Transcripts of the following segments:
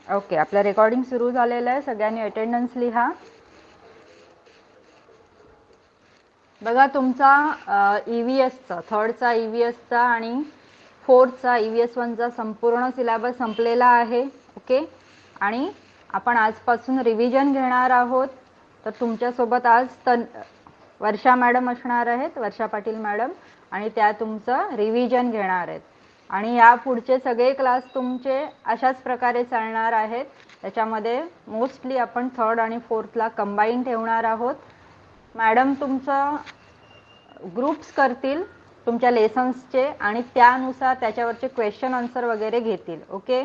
Okay, आपलं recording सुरू झालेलं आहे. सगळ्यांनी अटेंडन्स लिहा. बघा तुमचा EVSचा थर्डचा EVSचा आणि फोर्थचा EVS 1चा संपूर्ण सिलेबस संपलेला आहे. ओके, आणि आपण आजपासून रिव्हिजन घेणार आहोत. तर तुमच्यासोबत आज वर्षा मॅडम असणार आहेत, वर्षा पाटील मॅडम, आणि त्या तुमचं रिव्हिजन घेणार आहेत. आणि या पुढचे सगळे क्लास तुमचे अशाच प्रकारे चालणार आहेत. त्याच्यामध्ये मोस्टली आपण थर्ड आणि फोर्थला कंबाईन ठेवणार आहोत. मॅडम तुमचं ग्रुप्स करतील तुमच्या लेसन्सचे आणि त्यानुसार त्याच्यावरचे क्वेश्चन आन्सर वगैरे घेतील. ओके,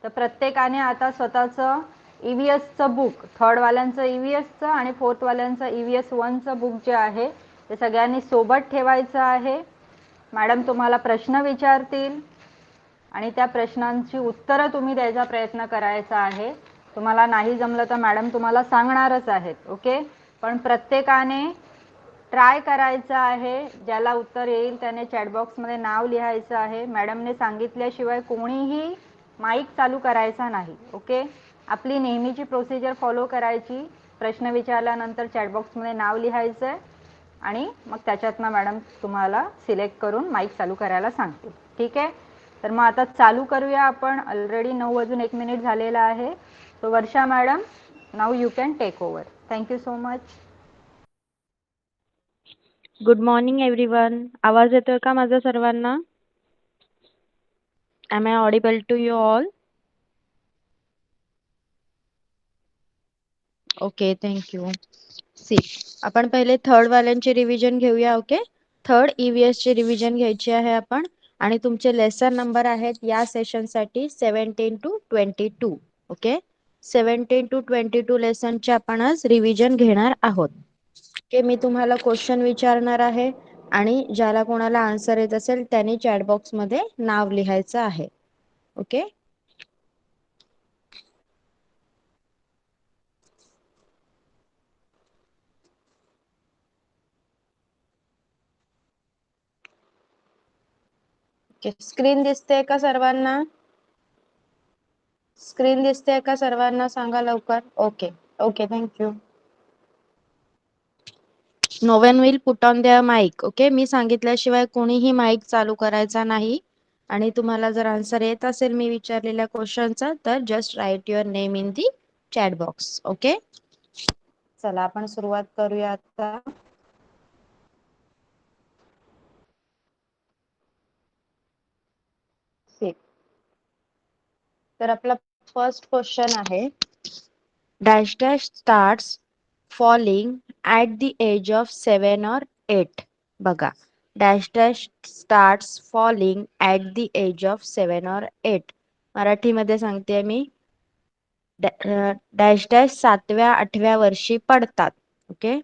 तर प्रत्येकाने आता स्वतःचं EVSचं बुक, थर्डवाल्यांचं EVSचं आणि फोर्थवाल्यांचं EVS 1चं बुक जे आहे ते सगळ्यांनी सोबत ठेवायचं आहे. मॅडम तुम्हाला प्रश्न विचारतील आणि त्या प्रश्नांची उत्तरं तुम्ही द्यायचा प्रयत्न करायचा आहे. तुम्हाला नाही जमलं तर मॅडम तुम्हाला सांगणारच आहेत. ओके, पण प्रत्येकाने ट्राय करायचं आहे. ज्याला उत्तर येईल त्याने चॅटबॉक्समध्ये नाव लिहायचं आहे. मॅडमने सांगितल्याशिवाय कोणीही माईक चालू करायचा नाही. ओके, आपली नेहमीची प्रोसिजर फॉलो करायची. प्रश्न विचारल्यानंतर चॅटबॉक्समध्ये नाव लिहायचं आहे आणि मग त्याच्यातनं मॅडम तुम्हाला सिलेक्ट करून माईक चालू करायला सांगतील. ठीक आहे, तर मग आता चालू करूया आपण. ऑलरेडी 9:01 झालेला आहे. तो Varsha madam, now you can take over. Thank you so much. Good morning everyone. आवाज येतोय का माझा सर्वांना? Am I audible to you all? Okay, thank you. See, आपण पहिले थर्ड वाल्यांची रिव्हिजन घेऊया. ओके, थर्ड EVS ची रिव्हिजन घ्यायची आहे आपण, आणि तुमचे लेसन नंबर आहेत या सेशनसाठी 17 to 22. ओके, 17 to 22 लेसनचे आपण आज रिव्हिजन घेणार आहोत. ओके, मी तुम्हाला क्वेश्चन विचारणार आहे आणि ज्याला कोणाला आन्सर येत असेल त्यांनी चॅटबॉक्स मध्ये नाव लिहायचं आहे. ओके, स्क्रीन दिसते का सर्वांना? स्क्रीन दिसते का सर्वांना? सांगा लवकर. Okay okay, thank you. No one will put on their mic. Okay, मी सांगितल्याशिवाय कोणीही माईक चालू करायचा नाही. आणि तुम्हाला जर आन्सर येत असेल मी विचारलेल्या क्वेश्चनचा तर just write your name in the chat box. Okay, चला आपण सुरुवात करूया आता. तर आपला फर्स्ट क्वेश्चन आहे, dash dash starts falling at the age of 7 or 8. बघा, dash dash starts falling at the age of 7 or 8. मराठीमध्ये सांगते मी, डॅश डॅश 7व्या-8व्या वर्षी पडतात. ओके,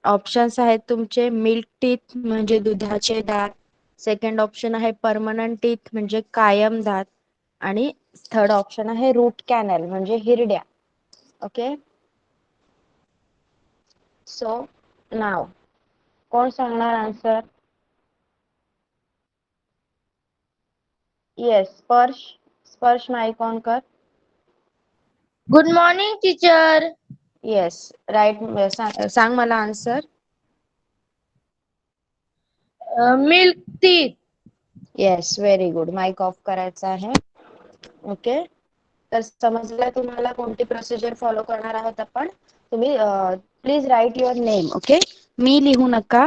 ऑप्शन्स आहेत तुमचे, मिल्क टीथ म्हणजे दुधाचे दात, सेकंड ऑप्शन आहे परमनंट टीथ म्हणजे कायम दात, आणि थर्ड ऑप्शन आहे रूट कॅनल म्हणजे हिरड्या. ओके, सो नाव कोण सांगणार answer? Yes, Sparsh. Sparsh mike on कर. Good morning teacher. Yes, right. सांग मला answer. Milk teeth. Yes, very good. Mike off करायचा आहे. ओके, तर समजलं तुम्हाला कोणती प्रोसिजर फॉलो करणार आहोत आपण. तुम्ही please write your name. Okay, मी लिहू नका,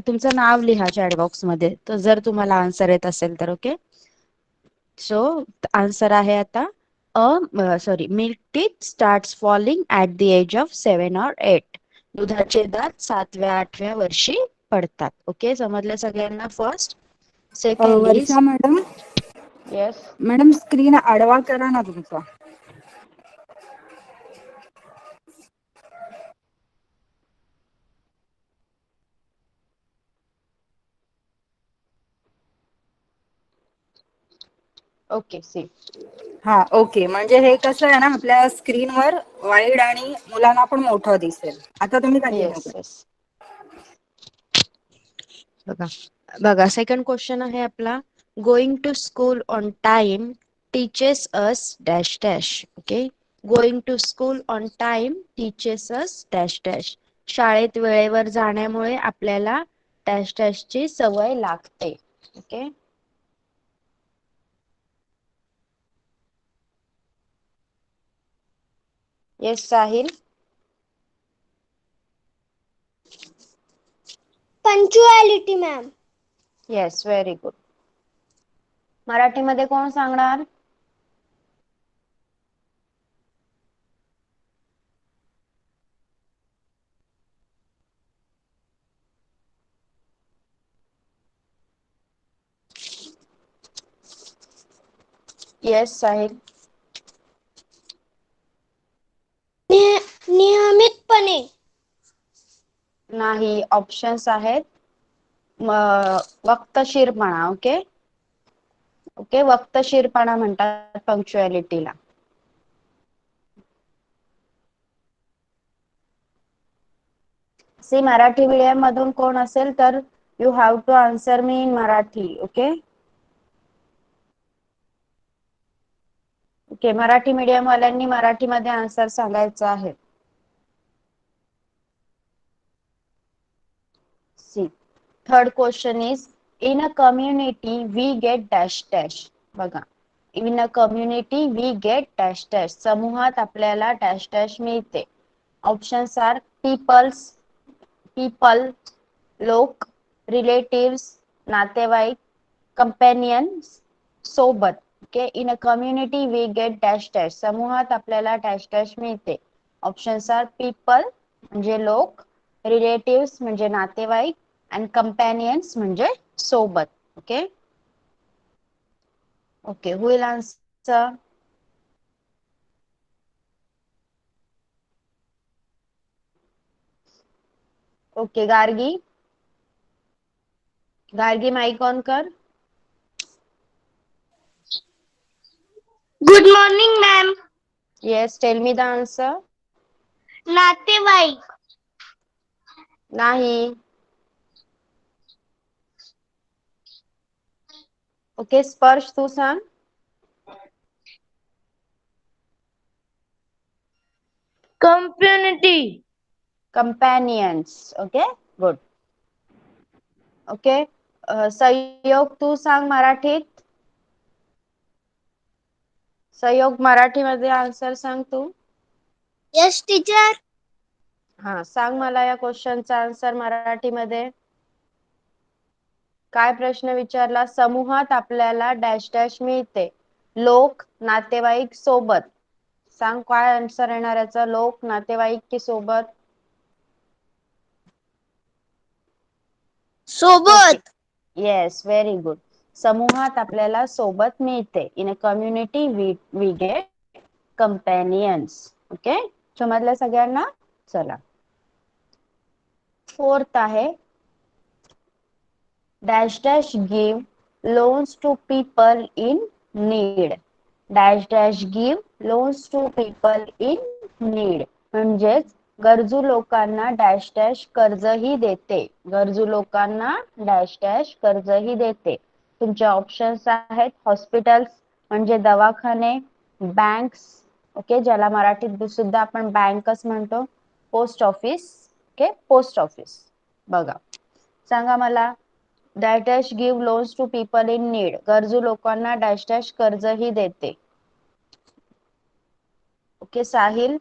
तुमचं नाव लिहा चॅट बॉक्स मध्ये, तर जर तुम्हाला आन्सर येत असेल तर. ओके, सो आन्सर आहे आता milk teeth starts falling at the age of 7 or 8. दुधाचे दात 7व्या-8व्या वर्षी पडतात. ओके, समजलं सगळ्यांना? First. Second is, Varsha madam, yes madam screen आडवा करा ना तुमचा. Okay, C. हा, ओके, म्हणजे हे कसं आहे ना, आपल्या स्क्रीनवर वाईड आणि मुलांना पण मोठं दिसेल. आता तुम्ही कंटिन्यू येस करा. येस. बघा बघा, सेकंड क्वेश्चन आहे आपला, going to school on time teaches us dash dash. Okay, going to school on time teaches us dash dash. शाळेत वेळेवर जाण्यामुळे आपल्याला डॅश डॅश ची सवय लागते. Okay, yes Sahil. Punctuality ma'am. Yes, very good. मराठीमध्ये कोण सांगणार? येस साहिल. नियमितपणे. नाही, ऑप्शन्स आहेत. वक्तशीरपणा. ओके ओके, वक्तशीरपणा म्हणतात पंक्च्युअलिटीला. सी, मराठी मीडियम मधून कोण असेल तर you have to answer me in Marathi. Okay okay, Marathi medium वाल्यांनी मराठीमध्ये आन्सर सांगायचा आहे. See, third question is in a community we get dash dash. बघा, in a community we get dash dash. समूहात आपल्याला डॅश डॅश मिळते. ऑप्शन्स आर पीपल, लोक, relatives, नातेवाईक, कंपॅनियन्स, सोबत. Okay, in a community we get dash dash. समूहात आपल्याला dash dash मिळते. ऑप्शन्स आर पीपल म्हणजे लोक, रिलेटिव्स म्हणजे नातेवाईक, अँड कंपॅनियन्स म्हणजे सोबत. Okay okay, who will answer? Okay, Gargi. Gargi, mic on कर. Good morning ma'am. Yes, tell me the answer. नातेवाईक. नाही. ओके, स्पर्श तू सांग. Community. Companions. Okay, good. Okay, Sahyog तू सांग मराठीत. सहयोग, मराठीमध्ये आन्सर सांग तू. Yes teacher. हा, सांग मला या क्वेश्चनचा आन्सर मराठीमध्ये. काय प्रश्न विचारला? समूहात आपल्याला डॅश डॅश मिळते. लोक, नातेवाईक, सोबत. सांग काय आन्सर येणार याचा? लोक, नातेवाईक की सोबत? ओके, सोबत. Yes, very good. समूहात आपल्याला सोबत मिळते. In a community we get companions. Okay, समजलं सगळ्यांना? चला, फोर्थ आहे dash dash give loans to people in need. Dash dash give loans to people in need म्हणजेच गरजू लोकांना डॅश डॅश कर्जही देते. गरजू लोकांना डॅश डॅश कर्जही देते. तुमचे ऑप्शन्स आहेत हॉस्पिटल्स म्हणजे दवाखाने, बँक्स, ओके, ज्याला मराठीत सुद्धा आपण बँकच म्हणतो, post office. Okay, post office. बघा, सांगा मला, dash dash give loans to people in need, गरजू लोकांना डॅश डॅश कर्जही देते. Okay, Sahil.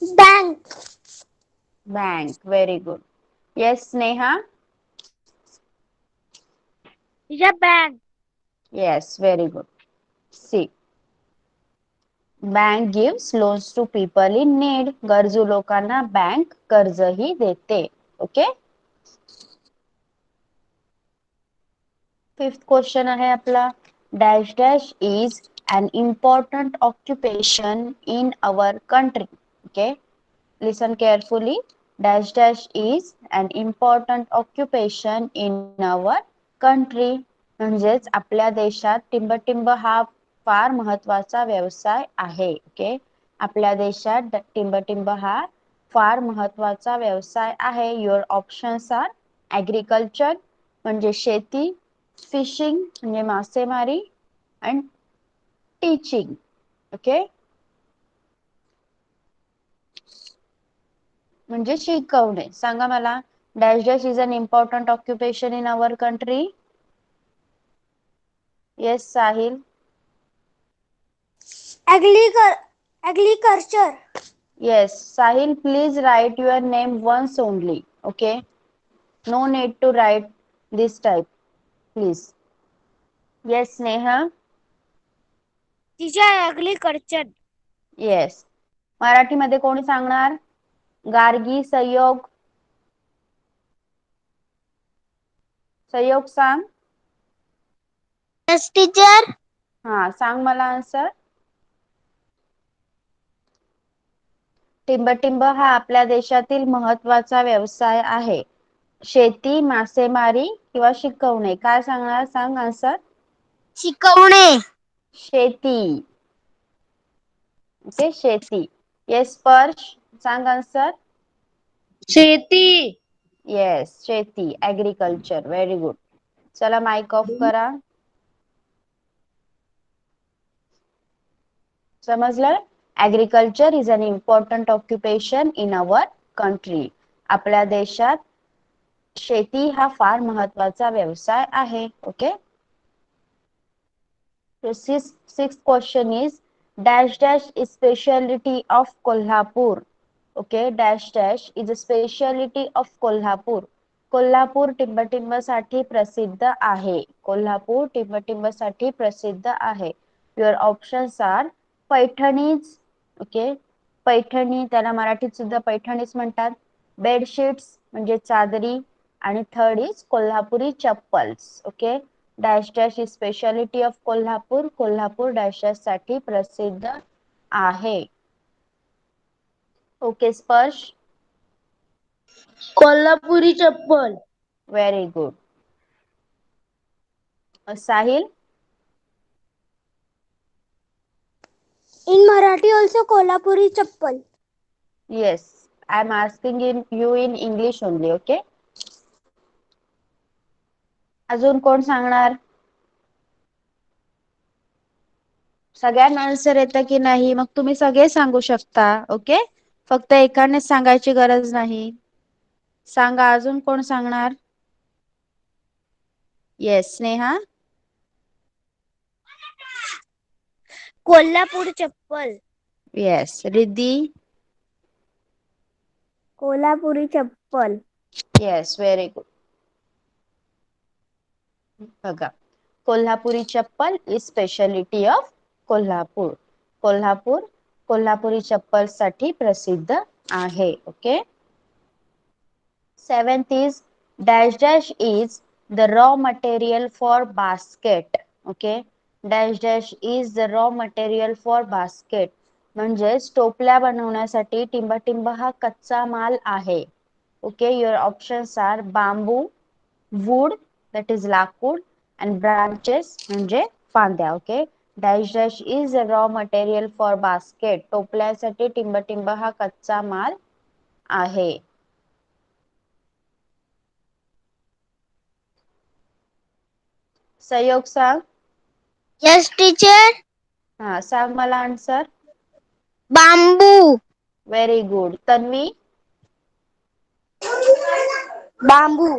Bank. Bank, very good. Yes, Sneha. Bank. Yes, very good. See, bank gives loans to people in need, गरजू लोकांना bank कर्जही देते. ओके, फिफ्थ क्वेश्चन आहे आपला, dash dash is an important occupation in our country. Okay, listen carefully. Dash dash is an important occupation in our country. म्हणजेच आपल्या देशात टिंबटिंब हा फार महत्वाचा व्यवसाय आहे. ओके, आपल्या देशात टिंबटिंब हा फार महत्वाचा व्यवसाय आहे. युअर ऑप्शन्स आर ऍग्रिकल्चर म्हणजे शेती, फिशिंग म्हणजे मासेमारी अँड टीचिंग. ओके, म्हणजे शिकवणे. सांगा मला, dash dash is an important occupation in our country. Yes Sahil. Agriculture. Yes, Sahil, please write your name once only. Okay, no need to write this type, please. Yes, Neha. Teacher, agriculture. Yes. मराठीमध्ये कोणी सांगणार? गार्गी, संयोग. संयोग सांग. Yes, teacher. हा, सांग मला answer. टिंबटिंब हा आपल्या देशातील महत्वाचा व्यवसाय आहे. शेती, मासेमारी किंवा शिकवणे. काय सांगणार? सांग आन्सर. शिकवणे. शेती. ओके, शेती. येस स्पर्श, सांग आन्सर. शेती. येस, शेती, ऍग्रिकल्चर. Very good. चला माइक ऑफ करा. समजलं? Agriculture is an important occupation in our country. आपल्या देशात शेती हा फार महत्वाचा व्यवसाय आहे. Okay. Sixth question is dash dash is speciality of Kolhapur. Okay, dash dash is a speciality of Kolhapur. Kolhapur टिंबटिंबसाठी प्रसिद्ध आहे. कोल्हापूर टिंबटिंबसाठी प्रसिद्ध आहे. Your options are paithanis. Okay, paithani, त्याला मराठीत सुद्धा पैठणीच म्हणतात. बेडशीट्स म्हणजे चादरी, आणि third is Kolhapuri chappals. Okay, dash dash is speciality of Kolhapur. Kolhapur dash dash साठी प्रसिद्ध आहे. ओके स्पर्श. कोल्हापुरी चप्पल. Very good. Sahil. In Marathi also Kolhapuri chappal. Yes, I am asking you in English only. Okay. अजून कोण सांगणार? सगळ्यांना आन्सर येतं की नाही? मग तुम्ही सगळे सांगू शकता. ओके, फक्त एकाने सांगायची गरज नाही. सांगा, अजून कोण सांगणार? Yes Sneha. Kolhapur chappal. Yes Riddhi. Kolhapuri chappal. Yes very good. बघा, Kolhapuri chappal is speciality of Kolhapur. Kolhapur Kolhapuri chappal साठी प्रसिद्ध आहे. Okay. Seventh is dash dash is the raw material for basket. Okay, dash dash is the raw material for basket म्हणजे टोपल्या बनवण्यासाठी टिंबटिंब हा कच्चा माल आहे. Okay, your options are bamboo, wood that is लाकूड, अँड ब्रांचेस म्हणजे फांद्या. Okay, dash dash is a raw material for basket. टोपल्यासाठी टिंबटिंब हा कच्चा माल आहे. सहयोग सांग. Yes, teacher. हा, सांग मला answer. Bamboo. Very good. Tanvi. Bamboo.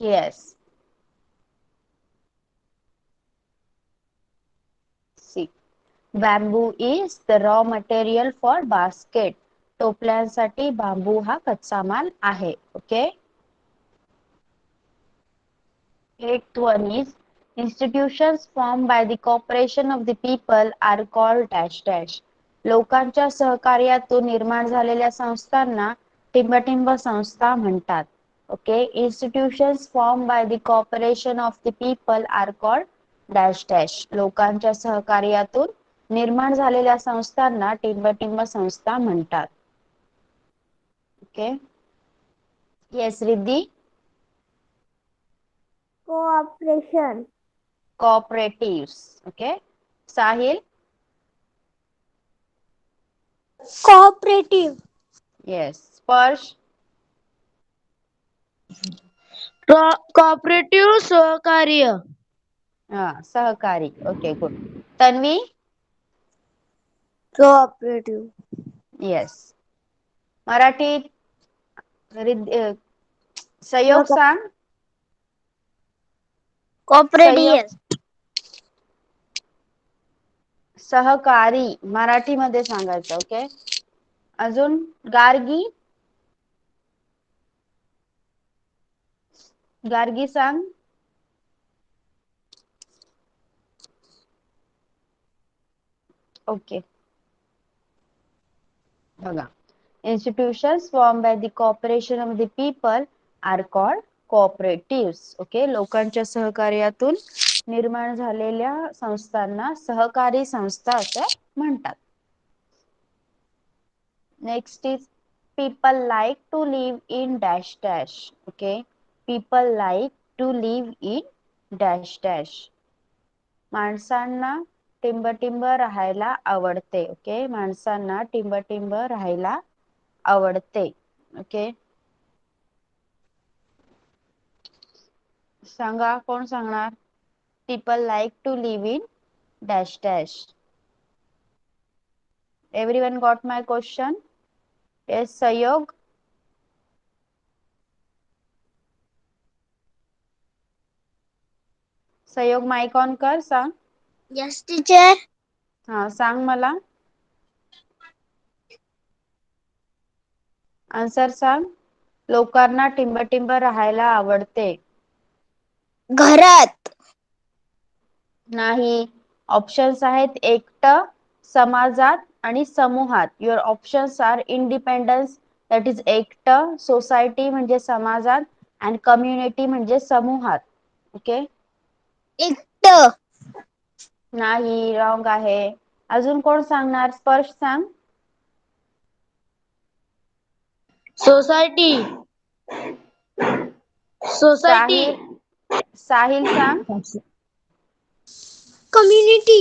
Yes. See, bamboo is the raw material for basket. टोपल्यांसाठी बांबू हा कच्चा माल आहे. Okay. Eighth one is institutions formed by the cooperation of the people are called dash dash. लोकांच्या सहकार्यातून निर्माण झालेल्या संस्थांना टिंबटिंब संस्था म्हणतात. Okay, institutions formed by the cooperation of the people are called dash dash. लोकांच्या सहकार्यातून निर्माण झालेल्या संस्थांना टिंबटिंब संस्था म्हणतात. Okay. Yes Riddhi. Cooperation. Cooperatives. Okay. Sahil. Cooperative. Yes. Sparsh. Cooperative सहकार्य. हा, सहकारी. Okay, good. Tanvi. Cooperative. Yes. मराठीत सहयोग सांग. सहयोग. कोऑपरेटिव्ह. सहकारी मराठीमध्ये सांगायचं. ओके. अजून गार्गी. गार्गी सांग. ओके. बघा, institutions formed by the cooperation of the people are called cooperatives. Okay, लोकांच्या सहकार्यातून निर्माण झालेल्या संस्थांना सहकारी संस्था असे म्हणतात. Next is people like to live in dash dash. Okay, people like to live in dash dash. माणसांना टिंब राहायला आवडते. ओके, माणसांना टिंब राहायला आवडते. ओके, सांगा, कोण सांगणार? people like to live in dash dash. Everyone got my question? Yes, सहयोग. सहयोग माइक ऑन कर, सांग. Yes teacher. हा, सांग मला. आन्सर सांग. लोकांना टिंब राहायला आवडते. घरात. नाही. ऑप्शन्स आहेत एकटं, समाजात आणि समूहात. Your options are independence, that is एकटं, सोसायटी म्हणजे समाजात, अँड कम्युनिटी म्हणजे समूहात. ओके. एकटं. नाही, रॉंग आहे. अजून कोण सांगणार? स्पर्श सांग. सोसायटी. सोसायटी. साहिल. साहिल सांग. Community.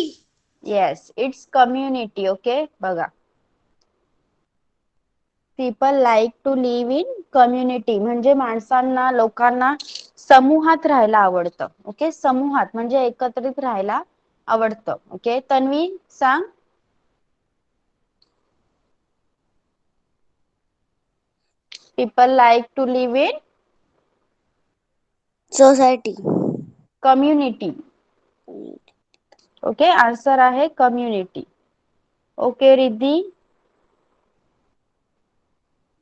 Yes, it's community. Okay, बघा, people like to live in community म्हणजे माणसांना, लोकांना समूहात राहायला आवडतं. ओके, समूहात म्हणजे एकत्रित राहायला आवडतं. ओके, तन्वी सांग. People like to live in society. Community. Okay, answer आहे community. Okay, Riddhi.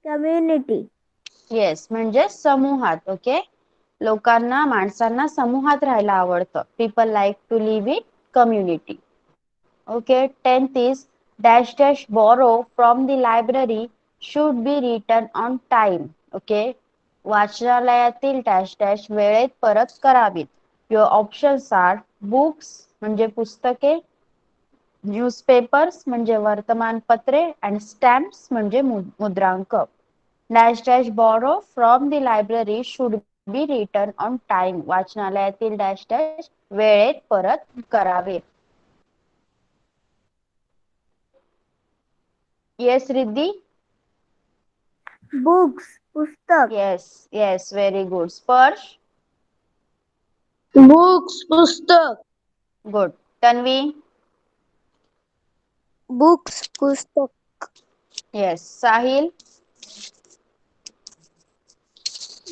Community. Yes, म्हणजे समूहात. ओके, लोकांना, माणसांना समूहात राहायला आवडतं. People like to live in community. Okay, 10th is dash dash borrow from the library should be returned on time. Okay, वाचनालयातील dash dash वेळेत परत करावीत. युअर ऑप्शन्स आर बुक्स म्हणजे पुस्तके, न्यूजपेपर्स म्हणजे वर्तमानपत्रे, अँड स्टॅम्प्स म्हणजे मुद्रांक. Dash dash borrow from the library should be return on time. वाचनालयातील डॅश डॅश वेळेत परत करावे. येस, रिद्धी. बुक्स. पुस्तक. Yes yes, very good. Sparsh. Books. पुस्तक. गुड. तन्वी. बुक्स. पुस्तक. Yes. Sahil.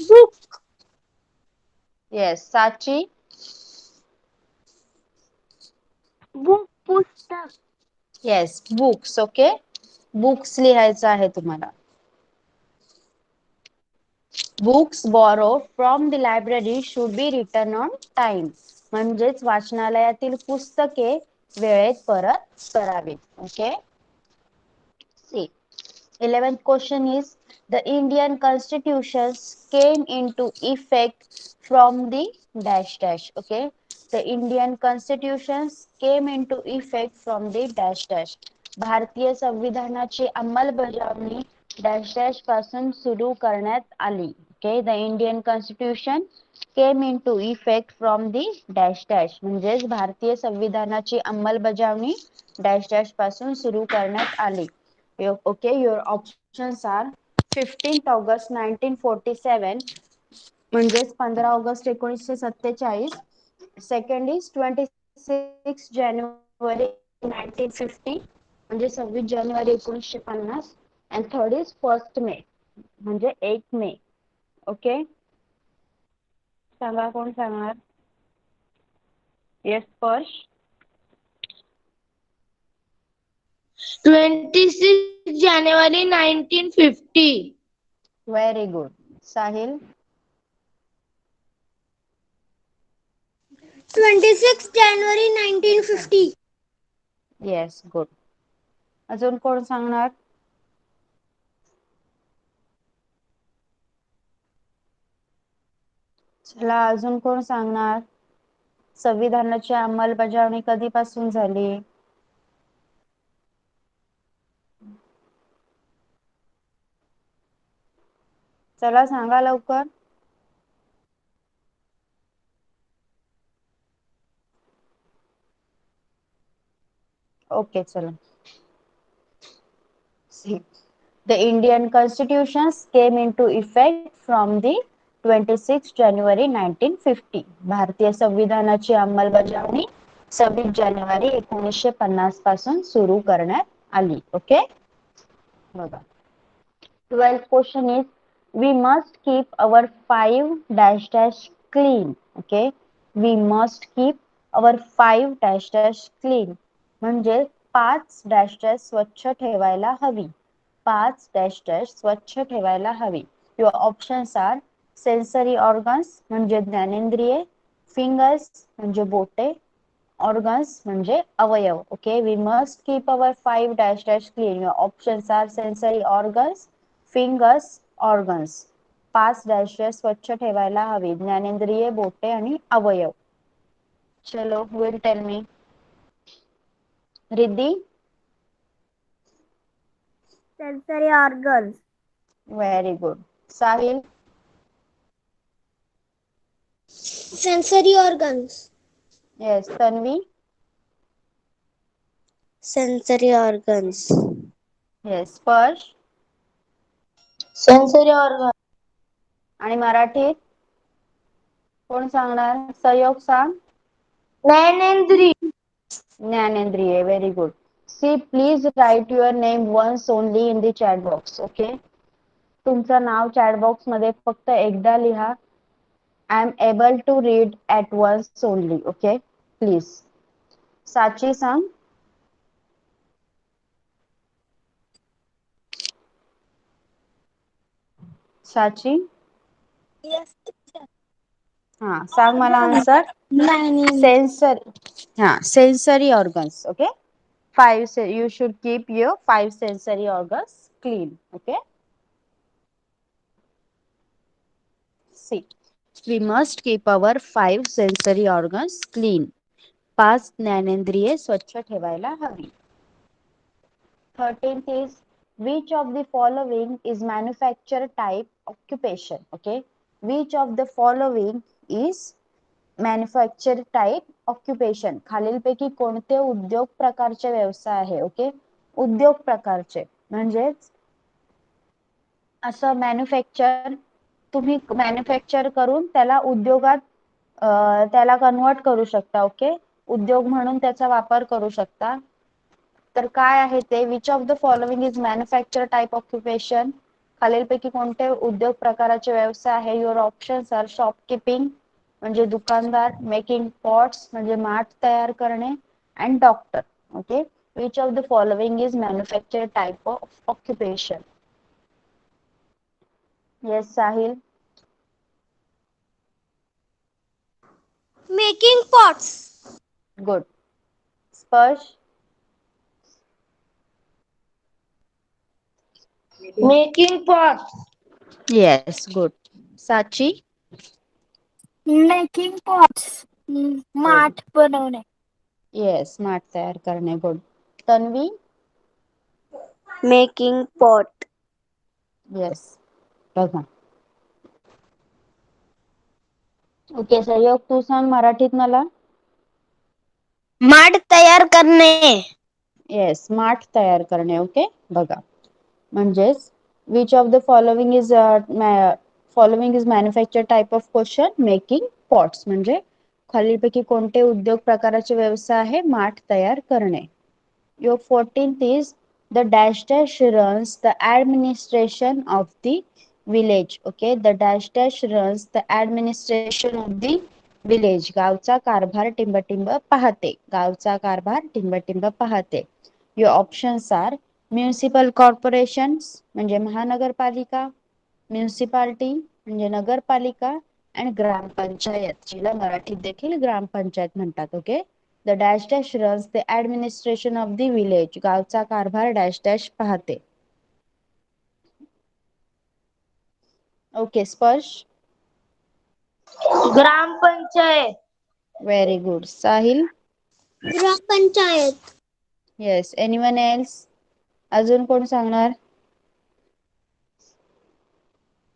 Book. Yes. Sachi. Book. पुस्तक. Yes, books. ओके, बुक्स लिहायचं आहे तुम्हाला. Books borrow from the library should be return on time म्हणजेच वाचनालयातील पुस्तके वेळेत परत करावी. Okay. See, 11th question is the Indian constitution came into effect from the dash dash. Okay, the Indian constitution came into effect from the dash dash. भारतीय संविधानाची अंमलबजावणी dash dash पासून सुरू करण्यात आली. Okay, the Indian constitution came into effect from the dash dash म्हणजेच भारतीय संविधानाची अंमलबजावणी डॅश डॅश पासून सुरू करण्यात आली. Okay, your options are 15th August 1947 म्हणजेच 15 ऑगस्ट 1947, सेकंड इज 26 जानेवारी 1950 म्हणजे 26 जानेवारी 1950. अँड थर्ड इज 1 मे म्हणजे 1 मे. ओके, सांगा कोण सांगणार? येस स्पर्श. 26 जानेवारी 1950. Very good. साहिल. 26 जानेवारी 1950. Yes, good. अजून कोण सांगणार? चला, अजून कोण सांगणार? संविधानाची अंमलबजावणी कधीपासून झाली? चला सांगा लवकर. ओके, चला. The Indian Constitution came into effect from the 26 January 1950. भारतीय संविधानाची अंमलबजावणी 26 जानेवारी 1950 पासून सुरू करण्यात आली. ओके, बघा. 12th question is, we must keep our 5 dash dash clean. Okay, we must keep our 5 dash dash clean म्हणजे 5 dash dash स्वच्छ ठेवायला हवी. 5 dash dash स्वच्छ ठेवायला हवी. Your options are sensory organs म्हणजे ज्ञानेंद्रिये, fingers म्हणजे बोटे, organs म्हणजे अवयव. Okay, we must keep our 5 dash dash clean. Your options are sensory organs, fingers, organs. 5 dash dash स्वच्छ ठेवायला हवी. ज्ञानेंद्रिये, बोटे आणि अवयव. चलो, will tell me. Riddhi. Sensory organs. Very good. Sahil. Sensory organs. Yes. Tanvi. Sensory organs. Yes. Sparsh. Sensory organ. आणि मराठीत कोण सांगणार? सहयोग सांग. ज्ञानेंद्रिय. ज्ञानेंद्रिय. Very good. See, please write your name once only in the chat box. Okay, तुमचं नाव चॅट बॉक्स मध्ये फक्त एकदा लिहा. I am able to read at once only. Okay, please. Sachi सांग. साची. Yes. हा, सांग मला आन्सर. सेन्सरी. हा, sensory organs. Okay, 5 you should keep your 5 sensory organs clean. Okay, see, we must keep our 5 sensory organs clean. 5 ज्ञानेंद्रिये स्वच्छ ठेवायला हवी. 13th is, which of the following is manufacture type occupation? Okay, which of the following is manufacture type occupation? खालीलपैकी कोणते उद्योग प्रकारचे व्यवसाय आहे? Okay, उद्योग प्रकारचे म्हणजेच असं मॅन्युफॅक्चर, तुम्ही मॅन्युफॅक्चर करून त्याला उद्योगात त्याला कन्वर्ट करू शकता. ओके, उद्योग म्हणून त्याचा वापर करू शकता. तर काय आहे ते? Which of the following is manufacture type occupation? खालीलपैकी कोणते उद्योग प्रकाराचे व्यवसाय आहे? युअर ऑप्शन्स आर शॉपकीपिंग म्हणजे दुकानदार, मेकिंग पॉट्स म्हणजे माठ तयार करणे, and doctor. Okay, which of the following is manufacture type of occupation? Yes, Sahil. Making pots. Good. Sparsh. Making pot. Yes, good. Sachi. Making pots. माठ बनवणे. येस, माठ तयार करणे. Good. Tanvi. Making pot. Yes, बघा. ओके, सहयोग तू सांग मराठीत मला. माठ तयार करणे. येस, माठ तयार करणे. ओके, बघा. म्हणजेच which of the following is manufacture type of question? Making pots म्हणजे खालीलपैकी कोणते उद्योग प्रकाराचे व्यवसाय आहे? माठ तयार करणे. Your 14th is the dash dash runs the administration of the village. Okay, the dash dash runs the administration of the village. गावचा कारभार टिंबटिंब पाहते. गावचा कारभार टिंबटिंब पाहते. Your options are municipal corporations म्हणजे महानगरपालिका, म्युनिसिपालिटी म्हणजे नगरपालिका आणि ग्रामपंचायत, जिला मराठीत देखील ग्रामपंचायत म्हणतात. Okay, the dash dash runs the administration of the village. गावचा कारभार डॅश डॅश पाहते. Okay, Sparsh. Gram panchayat. Very good. Sahil. Gram panchayat. Yes. Anyone else? अजून कोण सांगणार?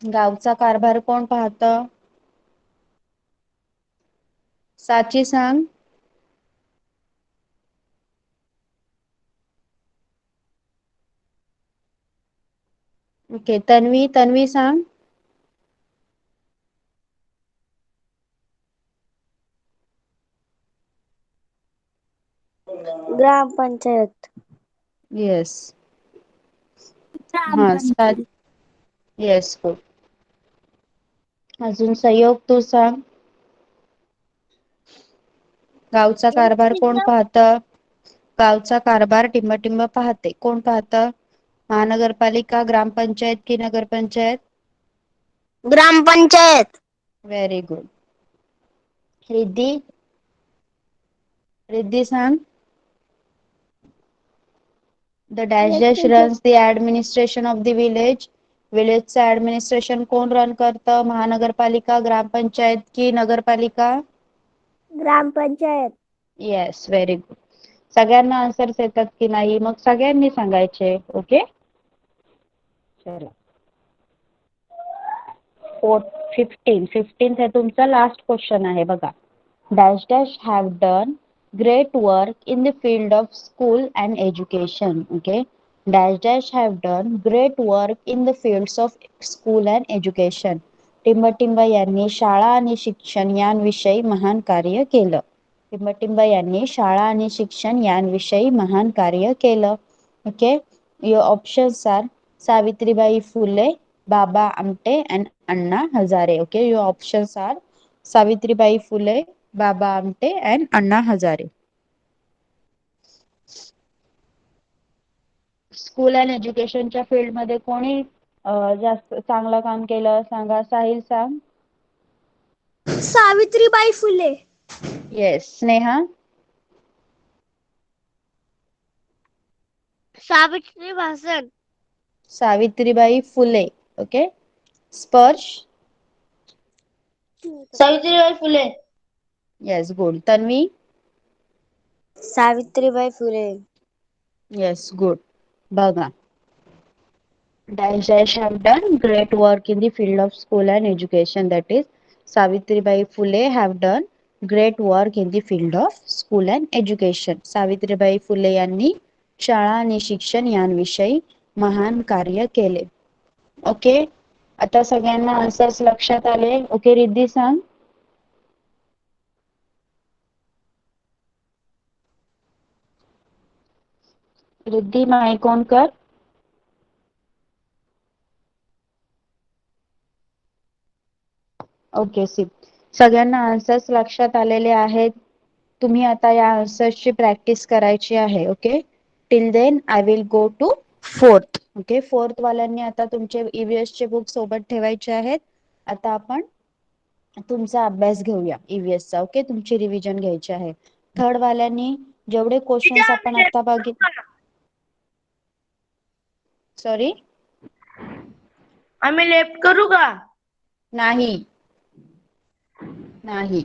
गावचा कारभार कोण पाहतं? साची सांग. ओके, तन्वी. तन्वी सांग. ग्रामपंचायत. येस. हा, येस. गुड. अजून संयोग तू सांग. गावचा कारभार कोण पाहतं? गावचा कारभार टिंबटिंब पाहते. कोण पाहतं? महानगरपालिका, ग्रामपंचायत की नगरपंचायत? ग्रामपंचायत. Very good. रिद्धी. रिद्धी सांग. The dash dash runs the administration of the village. विलेजचं ऍडमिनिस्ट्रेशन कोण रन करतं? महानगरपालिका, ग्रामपंचायत की नगरपालिका? ग्रामपंचायत. Yes, very good. सगळ्यांना आन्सर्स येतात की नाही? मग सगळ्यांनी सांगायचे. ओके, चला. 15 हे तुमचा लास्ट क्वेश्चन आहे बघा. Dash dash have done great work in the field of school and education. Okay, dash dash have done great work in the fields of school and education. टिंबटिंब यांनी शाळा आणि शिक्षण यांविषयी महान कार्य केलं. टिंबटिंब यांनी शाळा आणि शिक्षण यांविषयी महान कार्य केलं. Okay, your options are Savitribai Phule, Baba Amte and Anna Hazare. Okay, your options are Savitribai Phule, Baba Amte and Anna Hazare. School and एज्युकेशनच्या फील्ड मध्ये कोणी जास्त चांगलं काम केलं सांगा. साहिल सांग. सावित्रीबाई फुले. येस. स्नेहा. सावित्री भासन. Savitribai Phule. Okay, Sparsh. Savitribai Phule. Yes, good. Tanvi. Savitribai Phule. Yes, good. बघा, dash dash have done great work in the field of school and education. That is Savitribai Phule have done great work in the field of school and education. Savitribai Phule यांनी शाळा आणि शिक्षण यांविषयी महान कार्य केले. Okay, आता सगळ्यांना आन्सर्स लक्षात आले. ओके, रिद्धी सांग. रिद्धी माईक ऑन कर. ओके, सगळ्यांना आन्सर्स लक्षात आलेले आहेत. तुम्ही आता या आन्सर्सची प्रॅक्टिस करायची आहे. Okay, till then I will go to fourth. Okay, fourth वाल्यांनी आता तुमचे ईव्हीएस चे बुक सोबत ठेवायचे आहेत. आता आपण तुमचा अभ्यास घेऊया ईव्हीएस चा. ओके, तुमची रिव्हिजन घ्यायची आहे. थर्ड वाल्यांनी जेवढे क्वेश्चन्स आपण आता बघितले. सॉरी, आम्ही लेफ्ट करू का? नाही नाही,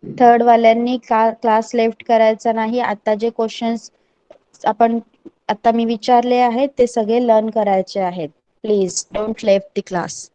थर्ड वाल्यांनी क्लास लेफ्ट करायचा नाही. आता जे क्वेश्चन्स आपण आता मी विचारले आहेत ते सगळे लर्न करायचे आहेत. Please don't left the class.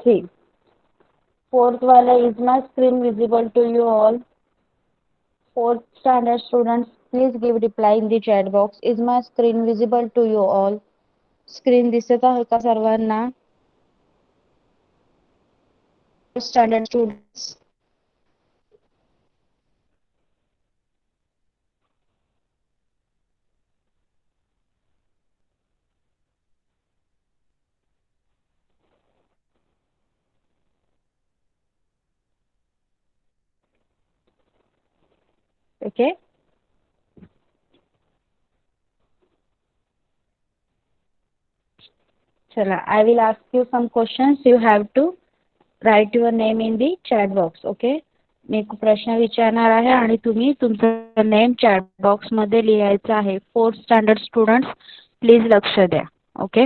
See, fourth wala, is my screen visible to you all? Fourth standard students, please give reply in the chat box. Is my screen visible to you all? Screen दिसत आहे का सर्वांना? Standard students. Okay. Chala, I will ask you some questions. You have to write your name in the chat box. Okay. मी एक प्रश्न विचारणार आहे आणि तुम्ही तुमचं नेम चॅट बॉक्स मध्ये लिहायचं आहे. फोर्थ स्टँडर्ड स्टुडंट्स प्लीज लक्ष द्या. ओके.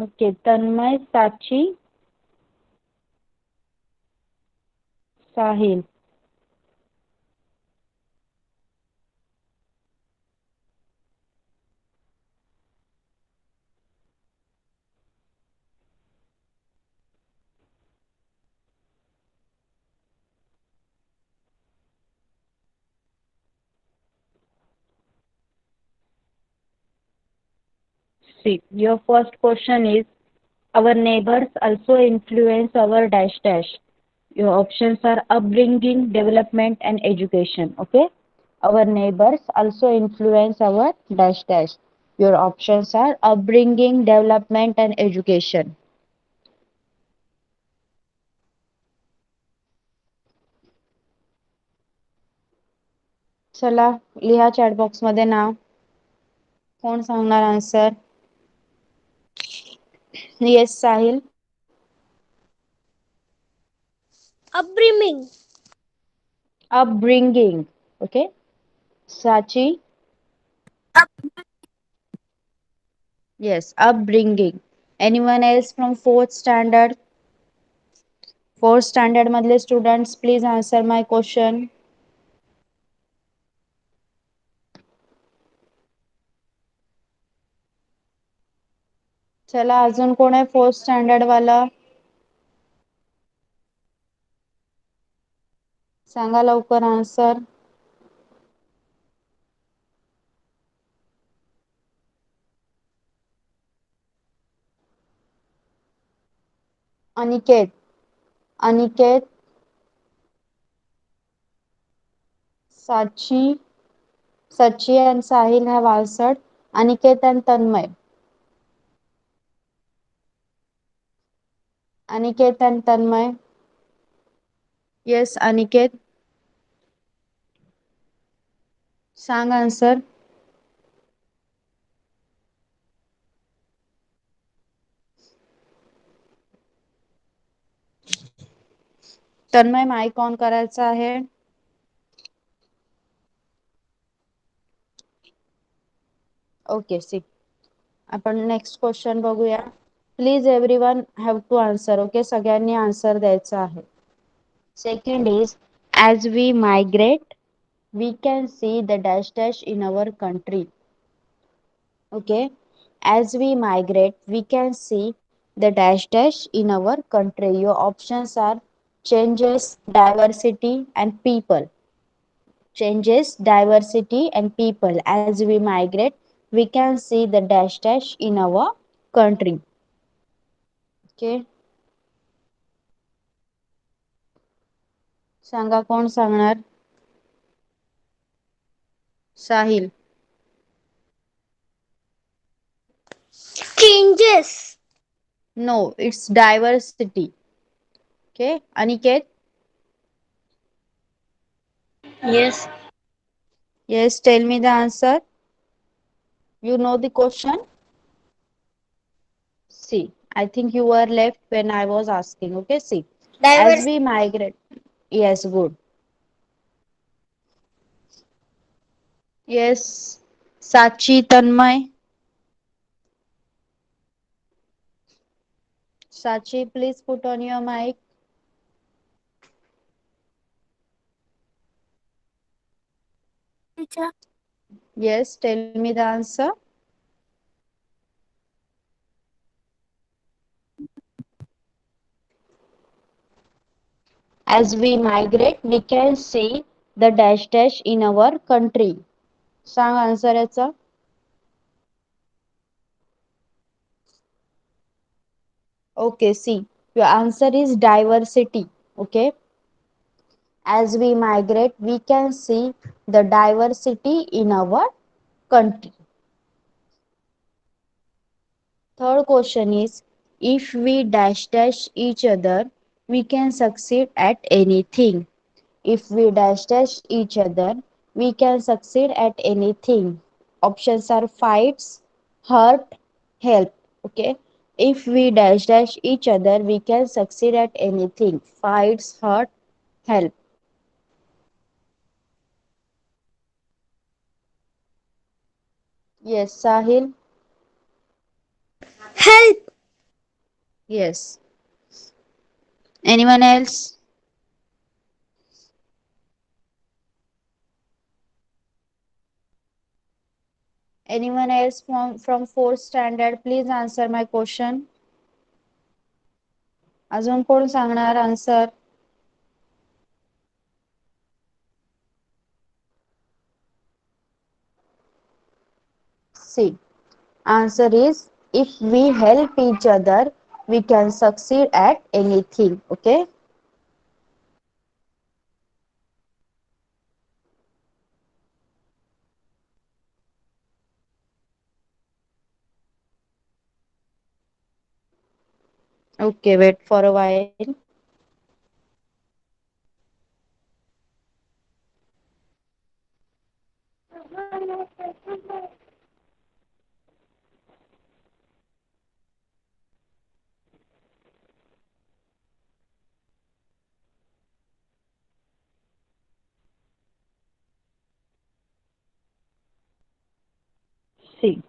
ओके. तन्मय, साची, Sahil. See, your first question is, our neighbors also influence our dash dash. Your options are upbringing, development, and education. Okay. Our neighbors also influence our dash dash. Your options are upbringing, development, and education. चला लिहा chat box मध्ये नाव. कोण सांगणार answer? Yes Sahil. Upbringing. Upbringing. Okay. Sachi. Yes, upbringing. Anyone else from fourth standard? Fourth standard madle students, please answer my question. चला अजून कोण आहे fourth standard वाला? सांगा लवकर answer. Aniket. Aniket. Sachi. Sachi and Sahil have answered. Aniket and Tanmay. Aniket and Tanmay. Yes, Aniket. सांग आन्सर. Tanmay mike on करायचा आहे. ओके. सी, आपण नेक्स्ट क्वेश्चन बघूया. Please everyone have to answer. Okay. सगळ्यांनी आन्सर द्यायचं आहे. Second is, as we migrate we can see the dash dash in our country. Okay. As we migrate, we can see the dash dash in our country. Your options are changes, diversity, and people. Changes, diversity, and people. As we migrate, we can see the dash dash in our country. Okay. सांगा कोण सांगणार? Sahil. Changes. No, it's diversity. Okay. Aniket. Yes. Yes, tell me the answer. You know the question? See, I think you were left when I was asking. Okay, see. As we migrate. Yes, good. Yes, Sachi, Tanmay. Sachi, please put on your mic. Teacher. Yes, tell me the answer. As we migrate, we can see the dash dash in our country. सांग answer याचा. Okay, see, your answer is diversity. Okay, as we migrate, we can see the diversity in our country. Third question is, if we dash dash each other, we can succeed at anything. If we dash dash each other, we can succeed at anything. Options are fights, hurt, help. Okay. If we dash dash each other, we can succeed at anything. Fights, hurt, help. Yes, Sahil. Help. Yes. Anyone else? Anyone else from fourth standard? Please answer my question. अजून कोण सांगणार answer? See, answer is, if we help each other, we can succeed at anything. Okay. Okay, wait for a while. See,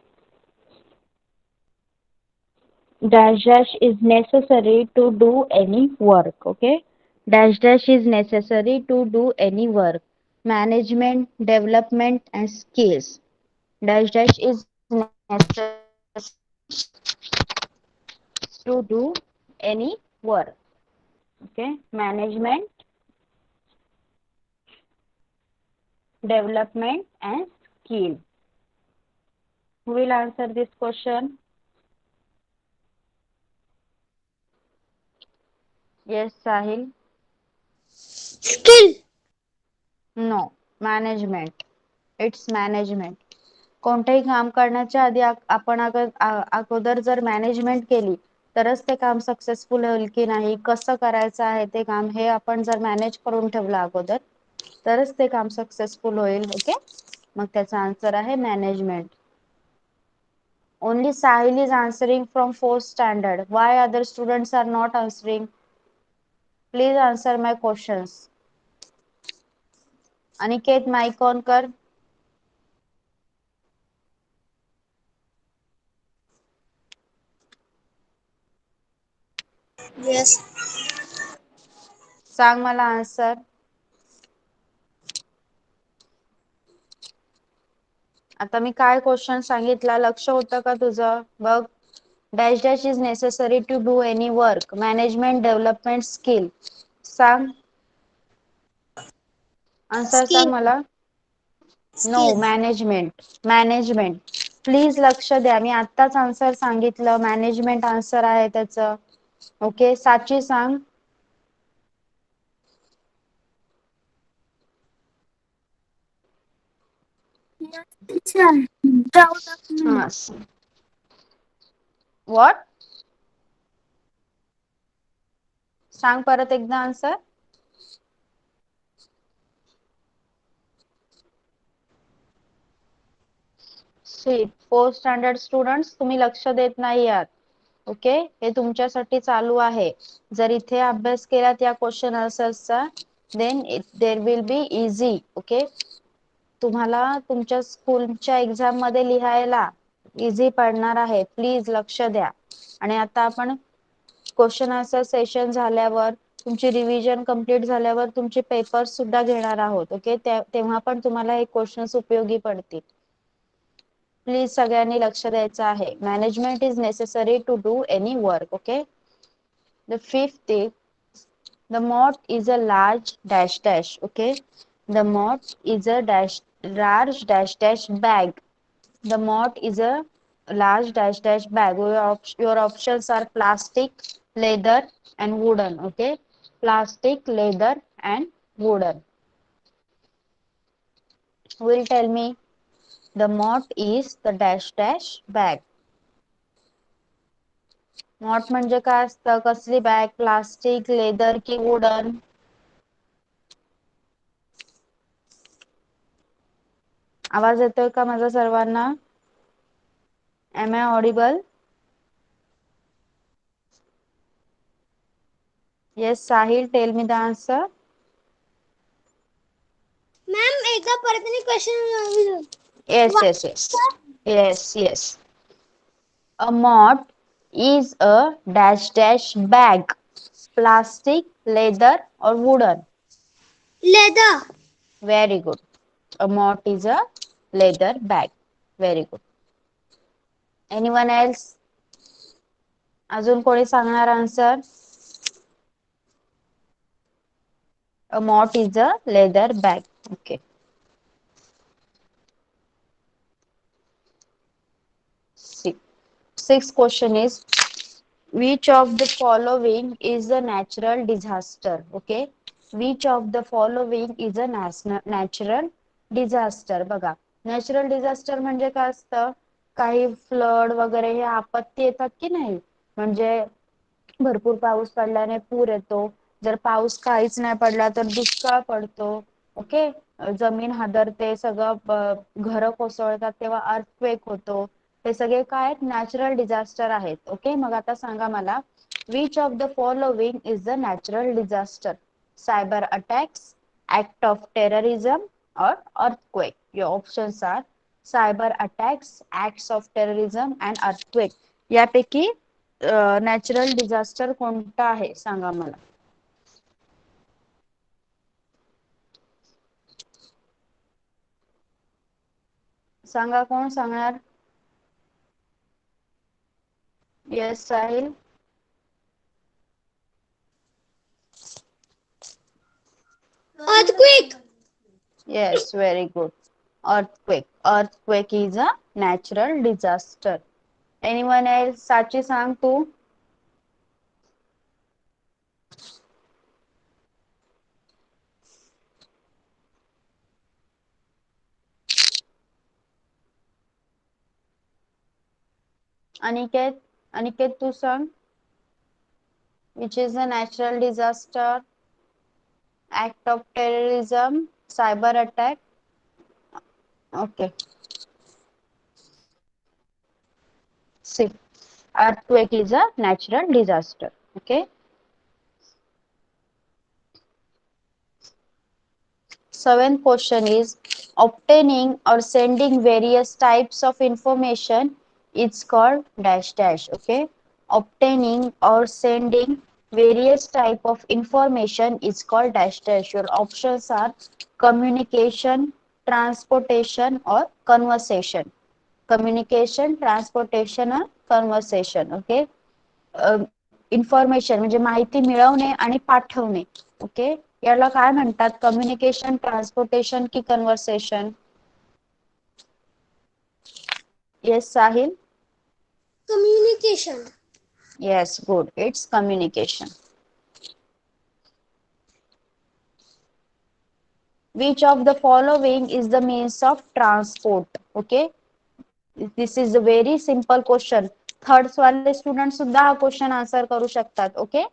dash dash is necessary to do any work. Okay, dash dash is necessary to do any work. Management, development, and skills. Dash dash is necessary to do any work. Okay, management, development, and skill. Who will answer this question? Yes, Sahil. Skill. No, management. It's management. कोणतेही काम करण्याच्या आधी आपण अगोदर जर management केली तरच ते काम सक्सेसफुल होईल की नाही, कसं करायचं आहे ते काम, हे आपण जर मॅनेज करून ठेवलं अगोदर तरच ते काम सक्सेसफुल होईल. ओके, मग त्याचा आन्सर आहे management. Only Sahil is answering from fourth standard. Why other students are not answering? Please answer my questions. Aniket, mike on कर. Yes. सांग मला आन्सर. आता मी काय क्वेश्चन सांगितला, लक्ष होतं का तुझं? बघ, dash dash is necessary to do any work. Management, development, skill. सांग आन्सर, Skill. सांग मला. No, Skill. Management. Management. Please लक्ष द्या, मी आत्ताच आन्सर सांगितलं, मॅनेजमेंट आन्सर आहे त्याचं. ओके, साची सांग. Teacher. Development. व्हॉट? सांग परत एकदा आन्सर. फोर्थ स्टँडर्ड स्टुडंट्स, तुम्ही लक्ष देत नाही आहात. ओके, हे तुमच्यासाठी चालू आहे. जर इथे अभ्यास केलात या क्वेश्चन आन्सर्सचा, then there will be easy. Okay, तुम्हाला तुमच्या स्कूलच्या एक्झाम मध्ये लिहायला इझी पडणार आहे. प्लीज लक्ष द्या. आणि आता आपण क्वेश्चन आन्सर सेशन झाल्यावर, तुमची रिव्हिजन कंप्लीट झाल्यावर तुमचे पेपर्स सुद्धा घेणार आहोत. ओके, तेव्हा पण तुम्हाला हे क्वेश्चन्स उपयोगी पडतील. प्लीज सगळ्यांनी लक्ष द्यायचं आहे. Management is necessary to do any work. Okay, the fifth is the moth is a large dash dash. Okay, the moth is a large dash dash bag. The moth is a large dash dash bag. Your options are plastic, leather and wooden. Okay, plastic, leather and wooden. Will tell me the moth is the dash dash bag. मोठ म्हणजे काय असतं? कसली bag? Plastic, leather की wooden? आवाज येतोय का माझा सर्वांना? Am I audible? Yes Sahil, tell me the answer. Ma'am एकदा परत आणि question. Yes, yes, yes. Yes, yes. A moth is a dash dash bag. Plastic, leather or wooden? Leather. Very good. A moth is a leather bag. Very good. Anyone else? अजून कोणी सांगणार answer? A moth is a leather bag. Okay. Sixth question is, which of the following is a natural disaster? Okay, which of the following is a natural disaster? बघा, natural disaster म्हणजे काय असतं? काही flood वगैरे हे आपत्ती येतात की नाही, म्हणजे भरपूर पाऊस पडल्याने पूर येतो, जर पाऊस काहीच नाही पडला तर दुष्काळ पडतो. ओके, जमीन हादरते, सगळं घरं कोसळतात, तेव्हा अर्थक्वेक होतो. हे सगळे काय नॅचरल डिझास्टर आहेत. ओके, मग आता सांगा मला, which of the following is the natural disaster? Cyber attacks, act of terrorism or earthquake. Your options are cyber attacks, acts of terrorism and earthquake. यापैकी नॅचरल डिझास्टर कोणता आहे सांगा मला. सांगा, कोण सांगणार? Yes Sahil. Earthquake. Yes, very good. Earthquake. Earthquake is a natural disaster. Anyone else? साची सांग तू. अनिकेत, अनिकेत तू सांग. Which is a natural disaster? Act of terrorism, cyber attack. Okay. See, earthquake is a natural disaster. Okay. Seventh question is, obtaining or sending various types of information is called dash dash. Okay, obtaining or sending various type of information is called dash dash. Your options are communication, transportation or conversation. Communication, transportation or conversation. Okay, information म्हणजे माहिती मिळवणे आणि पाठवणे. Okay, याला काय म्हणतात? Communication, transportation की conversation? Yes Sahil. Communication. Yes, good, it's communication. Which of the following is the means of transport? Okay, this is a very simple question. Third वाले स्टुडंट सुद्धा हा क्वेश्चन आन्सर करू शकतात. ओके,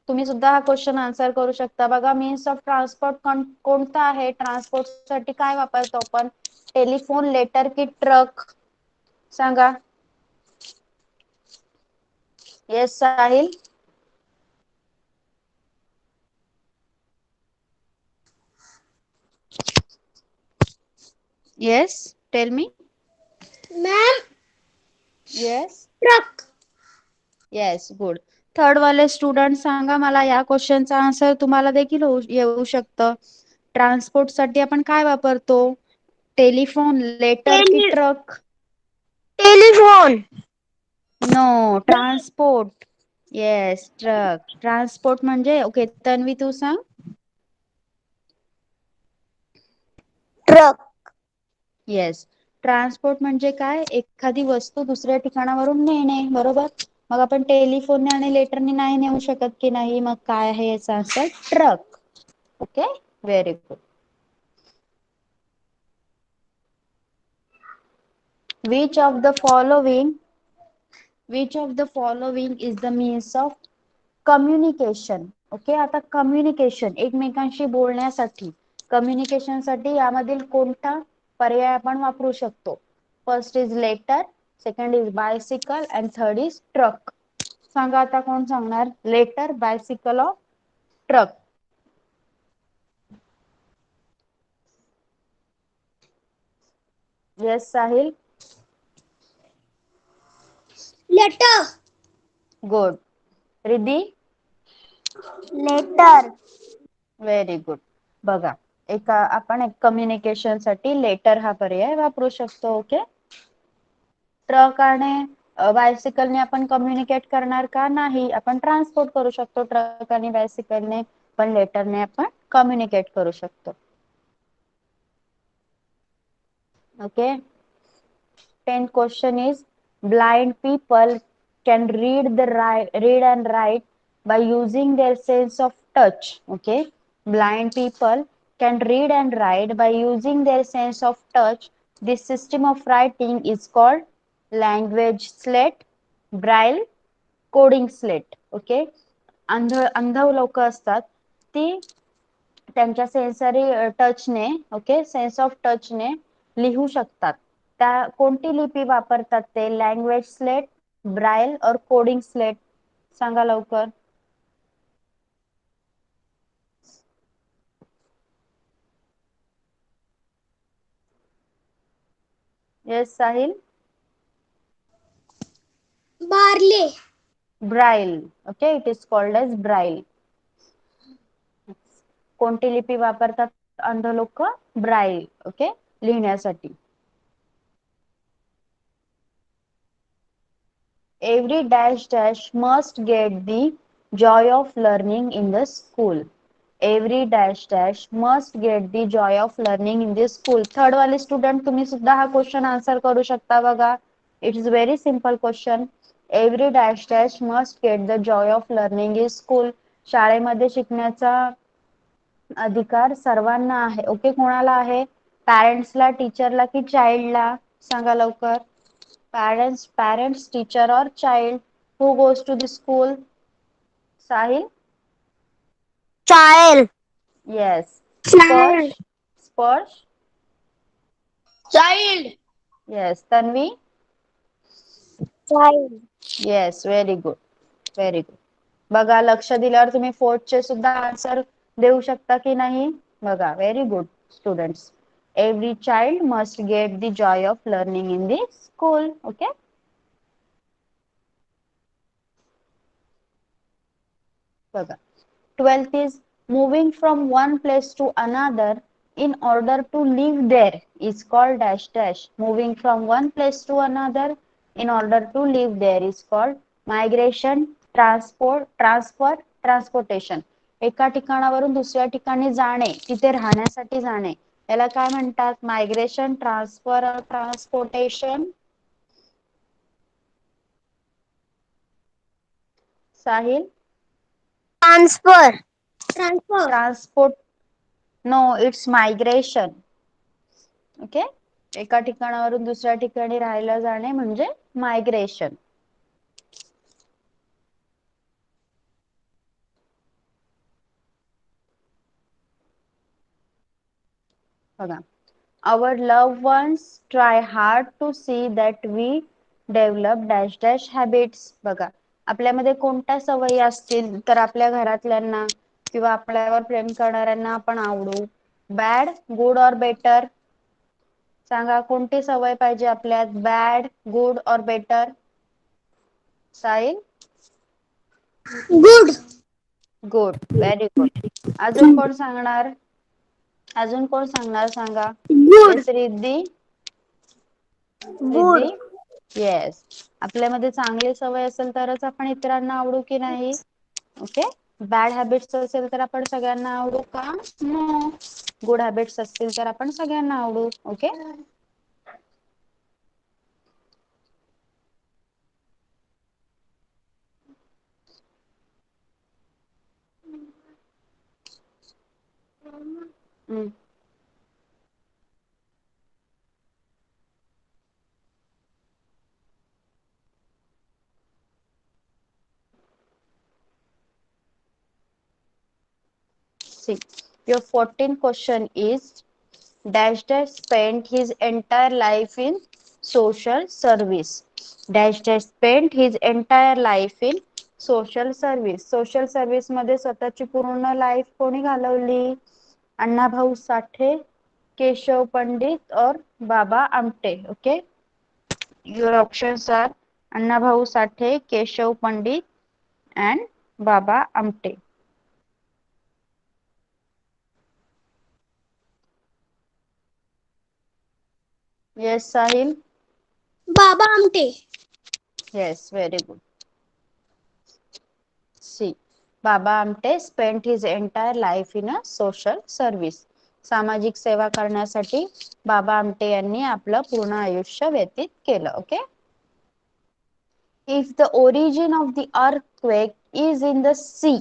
तुम्ही सुद्धा हा क्वेश्चन आन्सर करू शकता. बघा, मीन्स ऑफ ट्रान्सपोर्ट कोणता आहे? ट्रान्सपोर्ट साठी काय वापरतो आपण? टेलिफोन, लेटर की ट्रक? सांगा. येस साहिल. येस, टेल मी. Ma'am yes, truck. Yes, good. Third वाले स्टुडंट सांगा मला या क्वेश्चनचा आन्सर तुम्हाला देखील येऊ शकतं. ट्रान्सपोर्ट साठी आपण काय वापरतो? टेलिफोन, लेटर की truck? Telephone. No, transport. Yes, truck. Transport म्हणजे ओके, तन्वी तू सांग. ट्रक. येस, ट्रान्सपोर्ट म्हणजे काय? एखादी वस्तू दुसऱ्या ठिकाणावरून नेणे, बरोबर. मग आपण टेलिफोनने आणि लेटरने नाही नेऊ शकत की नाही, मग काय आहे याचा answer? Truck. Okay, very good. Which of the following is the means of communication? Okay, आता कम्युनिकेशन एकमेकांशी बोलण्यासाठी, कम्युनिकेशन साठी यामधील कोणता पर्याय आपण वापरू शकतो? First is letter, second is bicycle and third is truck. सांगा आता कोण सांगणार? लेटर, बायसिकल और truck? Yes Sahil. Letter. Good. Riddhi? Letter. Very good. बघा, आपण एक कम्युनिकेशन साठी लेटर हा पर्याय वापरू शकतो. ओके, ट्रक आणि बायसिकलने आपण कम्युनिकेट करणार का? नाही, आपण ट्रान्सपोर्ट करू शकतो ट्रक आणि बायसिकलने, पण लेटरने आपण कम्युनिकेट करू शकतो. Okay, 10th question is blind people can read and write by using their sense of touch. Okay, blind people can read and write by using their sense of touch. This system of writing is called language slate, braille, coding slate. Okay, अंध लोक असतात ती त्यांच्या sensory टचने, okay, sense of टचने लिहू शकतात. त्या कोणती लिपी वापरतात ते? लँग्वेज स्लेट, ब्राईल और कोडिंग स्लेट? सांगा लवकर. Yes Sahil. Barley. Braille. Okay, it is called as Braille. कोणती लिपी वापरतात अंध लोक? ब्राईल. ओके, लिहिण्यासाठी. Every dash dash must get the joy of learning in the school. Every dash dash must get the joy of learning in the school. Third वाले student तुम्ही सुद्धा हा क्वेश्चन आन्सर करू शकता. बघा, it is very simple question. Every dash dash must get the Joy of learning in school. शाळेमध्ये शिकण्याचा अधिकार सर्वांना आहे. ओके, कोणाला आहे? पॅरेंट्सला, टीचरला की चाइल्डला? सांगा लवकर. Parents, teacher or child? Who goes to the school? Sahil? Child. Yes. Child. Sparsh? Child. Yes. Tanvi? Child. Yes, very good. Very good. बघा, लक्ष दिल्यावर तुम्ही फोर्थचे सुद्धा आन्सर देऊ शकता की नाही? बघा, very good students. Every child must get the Joy of learning in the school. Okay, बघा, 12th is moving from one place to another in order to live there is called dash dash. Moving from one place to another in order to live there is called migration, transfer, transportation. एका ठिकाणावरून दुसऱ्या ठिकाणी जाणे, तिथे राहण्यासाठी जाणे, याला काय म्हणतात? Migration, transfer, transportation? Sahil? Transfer. Transfer. Transport. No, it's migration. Okay, एका ठिकाणावरून दुसऱ्या ठिकाणी राहायला जाणे म्हणजे मायग्रेशन. बघा, our loved ones try hard to see that we develop dash dash habits. बघा, आपल्यामध्ये कोणत्या सवयी असतील तर आपल्या घरातल्यांना किंवा आपल्यावर प्रेम करणाऱ्यांना आपण आवडू? बॅड, गुड और बेटर? सांगा, कोणती सवय पाहिजे आपल्यात? बॅड, गुड और better? Sahil? Good. Good, very good. अजून कोण सांगणार? अजून कोण सांगणार सांगा. Good. Yes Riddhi. Good. Riddhi yes. आपल्यामध्ये चांगली सवय असेल तरच आपण इतरांना आवडू की नाही. ओके. बॅड हॅबिट्स असेल तर आपण सगळ्यांना आवडू का? नो. गुड हॅबिट्स असतील तर आपण सगळ्यांना आवडू. Okay. See, your 14th question is dash dash spent his entire life in social service. Dash dash spent his entire life in social service. Social service मध्ये स्वतःची पूर्ण लाईफ कोणी घालवली? अण्णाभाऊ साठे, केशव पंडित और Baba Amte. Okay. Your options are Annabhau Sathe, Keshav Pandit and Baba Amte. Yes, Sahil. Baba Amte. Yes, very good. See, Baba Amte spent his entire life in a social service. सामाजिक सेवा करण्यासाठी बाबा आमटे यांनी आपलं पूर्ण आयुष्य व्यतीत केलं. Okay. If the origin of the earthquake is in the sea,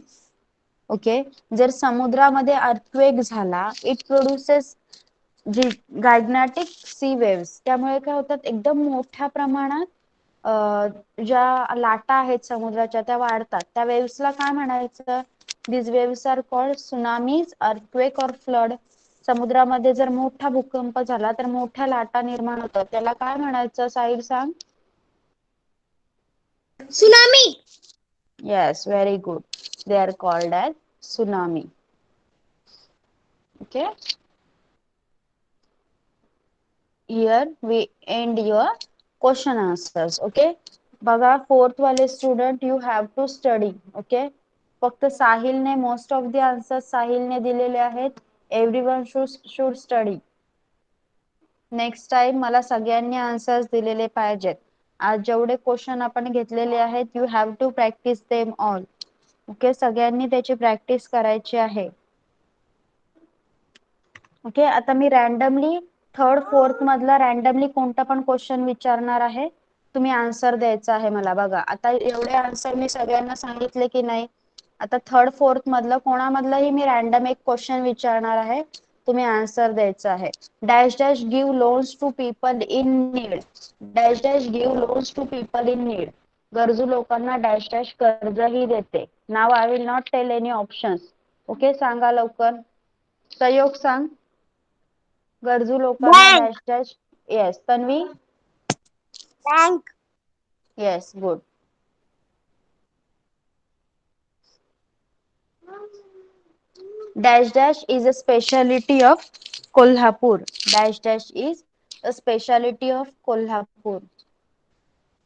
okay, जर समुद्रामध्ये अर्थक्वेक झाला, इट प्रोड्युसेस गायग्नॅटिक सी वेव्स. त्यामुळे काय होतात, एकदम मोठ्या प्रमाणात ज्या लाटा आहेत समुद्राच्या त्या वाढतात. त्या वेव्सला काय म्हणायचं? This waves are called tsunamis, earthquake or flood. समुद्रामध्ये जर मोठा भूकंप झाला तर मोठ्या लाटा निर्माण होतात. त्याला काय म्हणायचं? साहिल सांग. Tsunami. Yes, very good. They are called as tsunami. Okay. Here we end your question answers. Okay. बघा, फोर्थ वाले student you have to study. Okay. फक्त साहिलने मोस्ट ऑफ द आन्सर्स साहिलने दिलेले आहेत. Everyone should study. Next time मला सगळ्यांनी answers दिलेले पाहिजेत. आज जेवढे क्वेश्चन आपण घेतलेले आहेत you have to practice them all. Okay. सगळ्यांनी त्याची प्रॅक्टिस करायची आहे. ओके. आता मी रॅन्डमली थर्ड फोर्थ मधला रॅन्डमली कोणता पण क्वेश्चन विचारणार आहे. तुम्ही आन्सर द्यायचा आहे मला. बघा, आता एवढे आन्सर मी सगळ्यांना सांगितले की नाही. आता थर्ड फोर्थ मधलं कोणामधलंही मी रॅन्डम एक क्वेश्चन विचारणार आहे. तुम्ही आन्सर द्यायचं आहे. Dash dash give loans to people in need. Dash dash give loans to people in need. गरजू लोकांना डॅश डॅश कर्जही देते. Now I will not tell any options. Okay. सांगा लवकर. सहयोग सांग. गरजू लोकांना Bank. Dash dash. Yes. Tanvi. Bank. Yes. Good. Dash dash is a specialty of Kolhapur. Dash dash is a specialty of Kolhapur.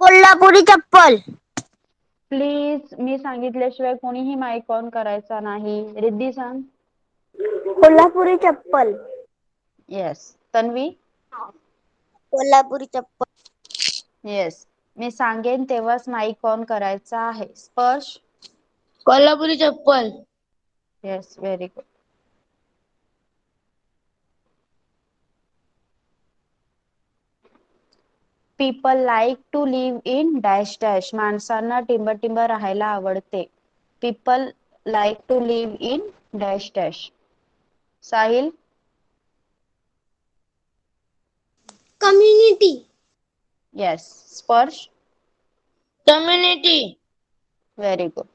Kolhapuri चप्पल. Please मी सांगितल्याशिवाय कोणीही माईक ऑन करायचा नाही. रिद्धी सांग. कोल्हापुरी चप्पल. येस. तन्वी. कोल्हापुरी चप्पल. येस. मी सांगेन तेव्हाच माईक ऑन करायचा आहे. Sparsh. Kolhapuri chappal. Yes. Very good. People like to live in dash dash. माणसांना टिंब राहायला आवडते. People like to live in dash dash. Sahil. Community. Yes. Sparsh. Community. Very good.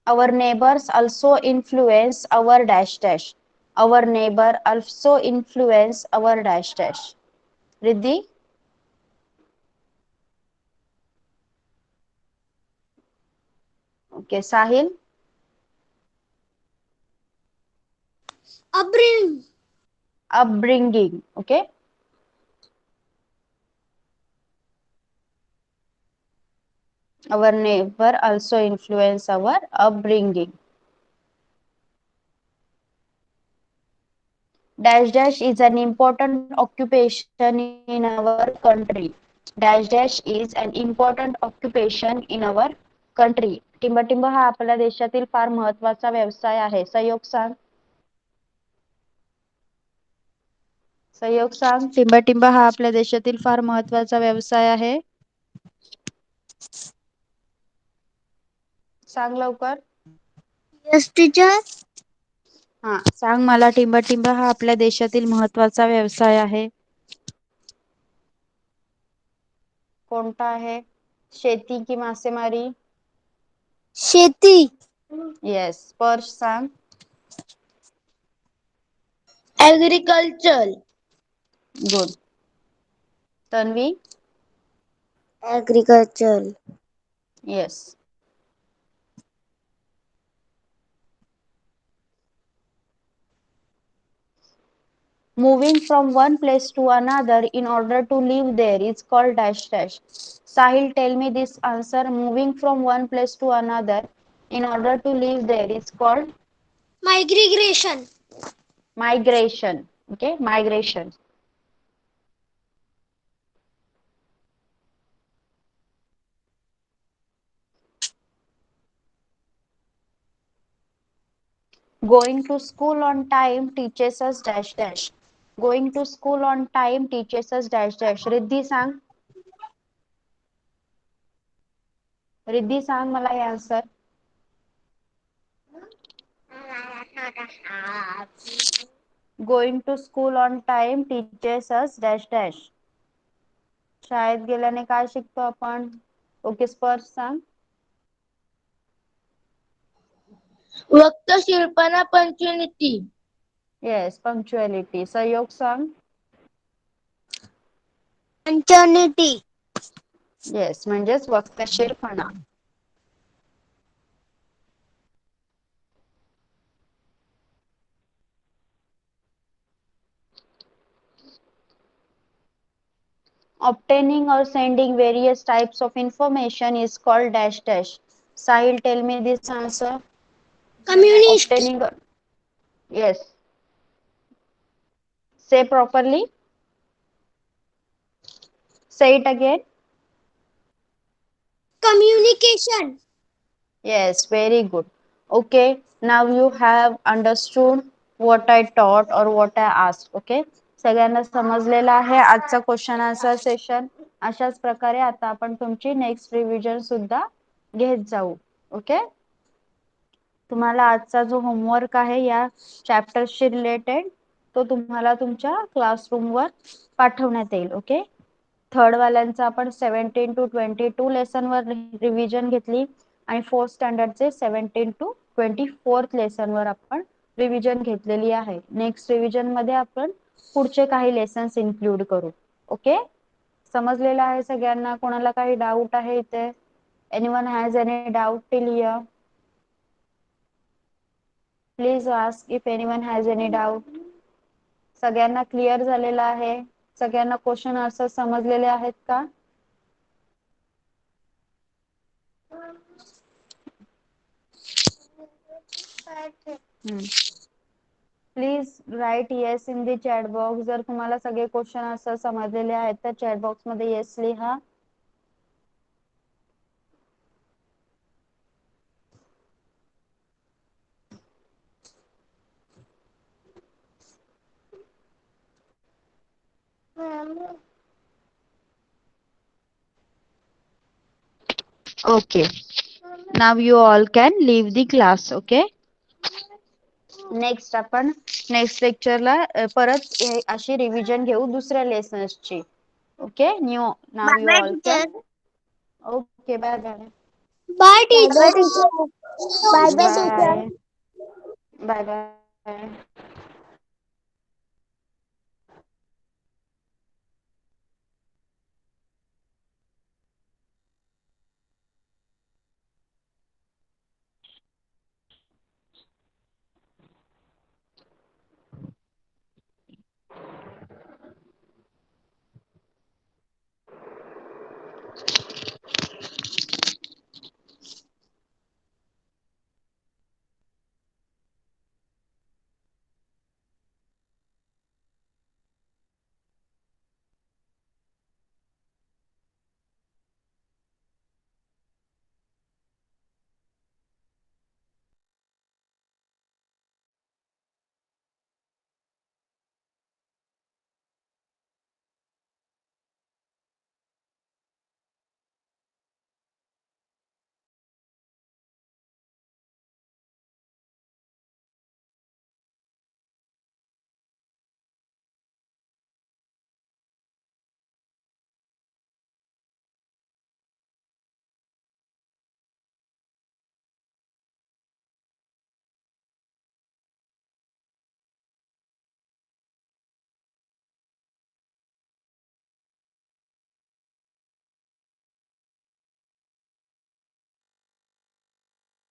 Our neighbors also influence our dash dash. Our neighbor also influence our dash dash. Riddhi. Okay. Sahil. Upbringing. Upbringing. Okay. Our neighbor also influence our upbringing. Dash dash is an important occupation in our country. Dash dash is an important occupation in our country. टिंबटिंब हा आपल्या देशातील फार महत्वाचा व्यवसाय आहे. सहयोग सांग. सहयोग सांग. टिंबटिंब हा आपल्या देशातील फार महत्वाचा व्यवसाय आहे. सांग लवकर. Yes, teacher. हा सांग मला. टिंबटिंब हा आपल्या देशातील महत्वाचा व्यवसाय आहे. कोणता आहे? शेती की मासेमारी? शेती. येस. स्पर्श सांग. Agriculture. Good. Tanvi? Agriculture. Yes. Moving from one place to another in order to live there is called dash dash. Sahil, tell me this answer. Moving from one place to another in order to live there is called Migration. migration. Okay, migration. Going to school on time teaches us dash dash. Going to school on time teaches us dash dash. Riddhi सांग. रिद्धी सांग मला हे answer. Going to school on time teaches us dash dash. शाळेत गेल्याने काय शिकतो आपण? Okay, स्पर्श सांग. वक्तशीरपणा पंक्च्युअलिटी. Yes, punctuality. सहयोग सांग. Punctuality. येस, म्हणजेच वक्तशीरपणा. Obtaining or sending various types of information is called dash dash. Sahil, tell me this answer. Communist. Obtaining. Yes. Say properly. Say it again. Communication. Yes, very good. Okay, now you have understood what I taught or what I asked. Okay, सगळ्यांना समजलेला आहे आजचा question answer session. अशाच प्रकारे आता आपण तुमची next revision सुद्धा घेत जाऊ. ओके, तुम्हाला आजचा जो होमवर्क आहे या चॅप्टरशी रिलेटेड तो तुम्हाला तुमच्या क्लासरूमवर पाठवण्यात येईल. ओके, थर्ड वाल्यांचा आपण 17 to 22 लेसनवर रिव्हिजन घेतली आणि फोर्थ स्टँडर्डचे 17 to 24 लेसनवर आपण रिव्हिजन घेतलेली आहे. नेक्स्ट रिव्हिजन मध्ये आपण पुढचे काही लेसन्स इन्क्लूड करू. ओके, समजलेलं आहे सगळ्यांना? कोणाला काही डाऊट आहे इथे? Anyone has any doubt till here? Please ask if anyone has any doubt. सगळ्यांना क्लिअर झालेलं आहे? सगळ्यांना क्वेश्चन आन्सर समजलेले आहेत का? Please write yes in the chat box. जर तुम्हाला सगळे क्वेश्चन आन्सर समजलेले आहेत तर चॅट बॉक्स मध्ये येस लिहा. Okay, now you all can leave the class. Okay, next आपण नेक्स्ट लेक्चरला परत अशी रिव्हिजन घेऊ दुसऱ्या लेसन्सची. Okay, now you Bye all teacher. Can. Okay, bye bye. Bye, Bye teacher. bye teacher. Bye bye teacher. Bye bye.